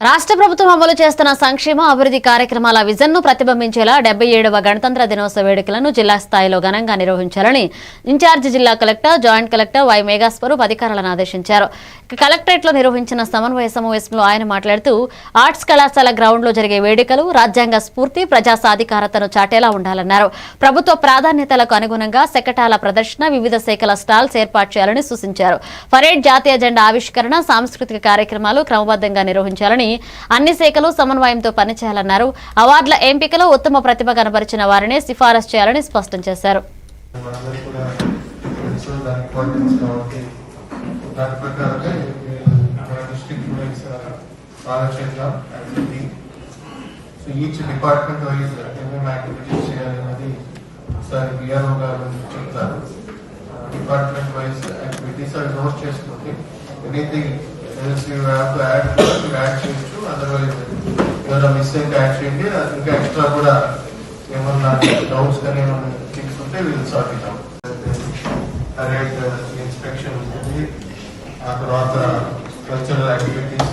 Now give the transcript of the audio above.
రాష్ట్ర ప్రభుత్వం అమలు చేస్తున్న సంక్షేమ అభివృద్ధి కార్యక్రమాల విజన్ ను ప్రతిబింబించేలా 77వ గణతంత్ర దినోత్సవ వేడుకలను జిల్లా స్థాయిలో ఘనంగా నిర్వహించాలని ఇన్ఛార్జి జిల్లా collector joint collector Y Meghaswaroop అధికారులను ఆదేశించారు. కలెక్టరేట్ లో నిర్వహించిన సమన్వయ సమావేశంలో ఆయన మాట్లాడుతూ ఆర్ట్స్ కళాశాల గ్రౌండ్ లో జరిగే వేడుకలు రాజ్యాంగ స్ఫూర్తి ప్రజా సాధికారతను చాటేలా ఉండాలన్నారు. ప్రభుత్వ ప్రాధాన్యతలకు అనుగుణంగా శకటాల ప్రదర్శన వివిధ శాఖల స్టాల్స్ ఏర్పాటు చేయాలని సూచించారు. పరేడ్ జాతీయ జెండా ఆవిష్కరణ సాంస్కృతిక కార్యక్రమాలు క్రమబద్ధంగా నిర్వహించాలని అన్ని శాఖలు సమన్వయంతో పనిచేయాలన్నారు. అవార్డుల ఎంపికలో ఉత్తమ ప్రతిభ కనబరిచిన వారిని సిఫారసు చేయాలని స్పష్టం చేశారు. You have to add change to, otherwise you are missing action. ఇంకా ఎక్స్ట్రా కూడా ఏమన్నా డౌట్స్ కానీ ఏమన్నా థింగ్స్ ఉంటే వీళ్ళు sort it out. Parade inspection ఉంటుంది, ఆ తర్వాత కల్చరల్ యాక్టివిటీస్